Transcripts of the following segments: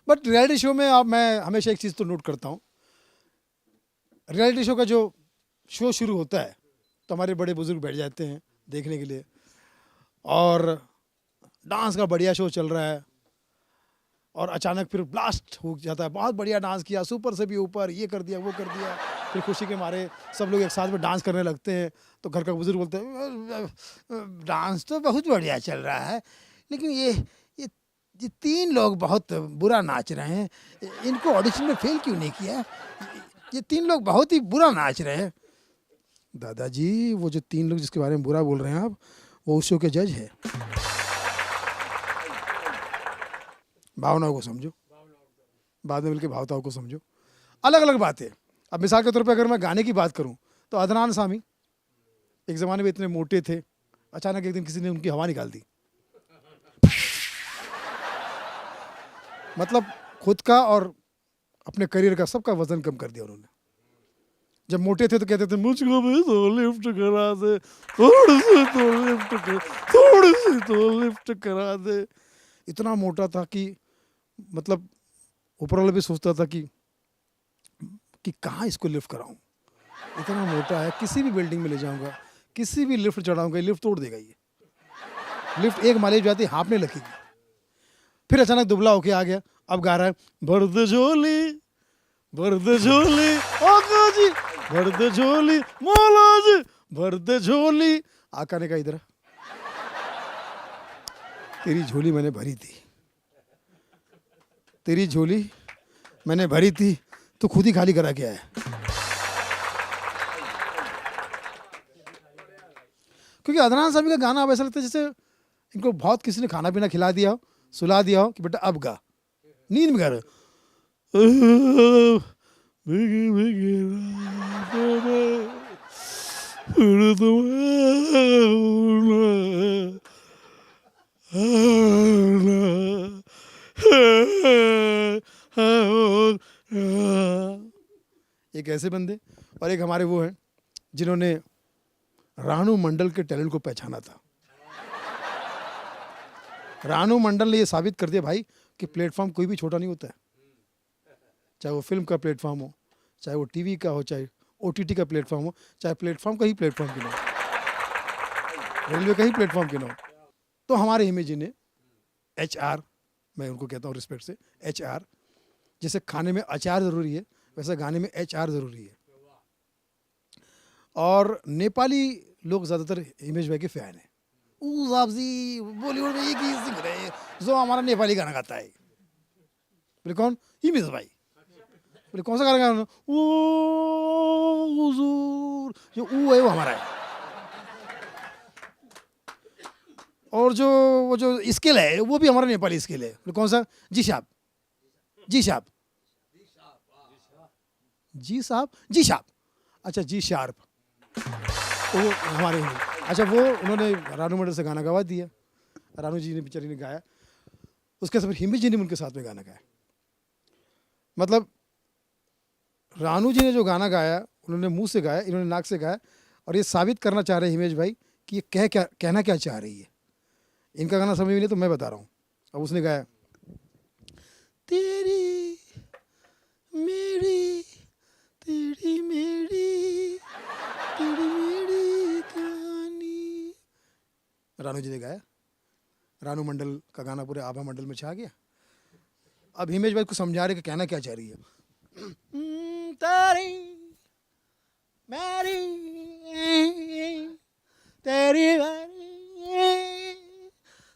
But reality show में आप मैं हमेशा एक चीज़ तो नोट करता हूँ, रियलिटी शो का जो शो शुरू होता है तो हमारे बड़े बुजुर्ग बैठ जाते हैं देखने के लिए, और डांस का बढ़िया शो चल रहा है और अचानक फिर ब्लास्ट हो जाता है, बहुत बढ़िया डांस किया, सुपर से भी ऊपर, ये कर दिया वो कर दिया, फिर खुशी के मारे सब लोग एक साथ में डांस करने लगते हैं। तो घर का बुजुर्ग बोलते हैं डांस तो बहुत बढ़िया चल रहा है, लेकिन ये ये 3 लोग बहुत बुरा नाच रहे हैं, इनको ऑडिशन में फेल क्यों नहीं किया, ये 3 लोग बहुत ही बुरा नाच रहे हैं। दादाजी वो जो 3 लोग जिसके बारे में बुरा बोल रहे हैं आप, वो उस शो के जज है। भावनाओं को समझो, बाद में मिलकर भावनाओं को समझो, अलग अलग बातें। अब मिसाल के तौर पे अगर मैं गाने की बात करूं तो अदनान सामी एक ज़माने में इतने मोटे थे, अचानक एक दिन किसी ने उनकी हवा निकाल दी, मतलब खुद का और अपने करियर का सबका वजन कम कर दिया उन्होंने। जब मोटे थे तो कहते थे मुझको भी तो लिफ्ट करा दे, थोड़ी सी तो लिफ्ट कर, थोड़ी सी तो लिफ्ट करा दे। इतना मोटा था कि मतलब ऊपर वाला भी सोचता था कि कहाँ इसको लिफ्ट कराऊं, इतना मोटा है, किसी भी बिल्डिंग में ले जाऊंगा, किसी भी लिफ्ट चढ़ाऊंगा, लिफ्ट तोड़ देगा ये, लिफ्ट एक माले जाती हांफने लगेगी। फिर अचानक दुबला होके आ गया, अब गा रहा है भर दे झोली आका जी, भर दे झोली मौला जी, भर दे झोली। आका ने कहा इधर तेरी झोली मैंने भरी थी, तेरी झोली मैंने भरी थी, तो खुद ही खाली करा के आया। क्योंकि अदनान साहब का गाना अब ऐसा लगता है जैसे इनको बहुत किसी ने खाना पीना खिला दिया हो, सुला दिया हो कि बेटा अब गा, नींद में गा रहे एक ऐसे बंदे, और एक हमारे वो हैं जिन्होंने रानू मंडल के टैलेंट को पहचाना था। रानू मंडल ने ये साबित कर दिया भाई कि प्लेटफॉर्म कोई भी छोटा नहीं होता है, चाहे वो फिल्म का प्लेटफॉर्म हो, चाहे वो टीवी का हो, चाहे ओटीटी का प्लेटफॉर्म हो, चाहे प्लेटफॉर्म का ही प्लेटफॉर्म क्यों ना हो, रेलवे का ही प्लेटफॉर्म क्यों ना हो। तो हमारे हिमेश जी ने HR, मैं उनको कहता हूँ रिस्पेक्ट से HR, जैसे खाने में अचार ज़रूरी है वैसे गाने में HR ज़रूरी है। और नेपाली लोग ज़्यादातर हिमेश भाई के फ़ैन हैं। साहब जी बॉलीवुड में एक ही सिंह रहे जो हमारा नेपाली गाना गाता है। बोले कौन? हिमेश भाई। बोले कौन सा गाना गाना? ओ हुजूर, जो ऊ है वो हमारा है। और जो वो जो स्केल है वो भी हमारा नेपाली स्केल है। बोले कौन सा? जी साहब, जी साहब, जी साहब, जी साहब, अच्छा जी शार्प, वो हमारे हैं। अच्छा वो उन्होंने रानू मंडल से गाना गवा दिया, रानू जी ने बेचारी ने गाया, उसके साथ हिमेश जी ने उनके साथ में गाना गाया। मतलब रानू जी ने जो गाना गाया उन्होंने मुंह से गाया, इन्होंने नाक से गाया, और ये साबित करना चाह रहे हैं हिमेश भाई कि ये कहना क्या चाह रही है। इनका गाना समझ में नहीं तो मैं बता रहा हूँ। अब उसने गाया तेरी मेरी, तेरी मेरी, तेरी मेरी कहानी, रानू जी ने गाया। रानू मंडल का गाना पूरे आभा मंडल में छा गया। अब हिमेश भाई को समझा रहे कि कहना क्या चाह रही है। तेरी मेरी, तेरी मेरी,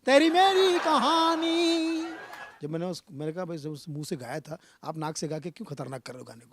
तेरी मेरी कहानी। जब मैंने कहा भाई जब उस मुंह से गाया था, आप नाक से गा के क्यों खतरनाक कर रहे हो गाने को।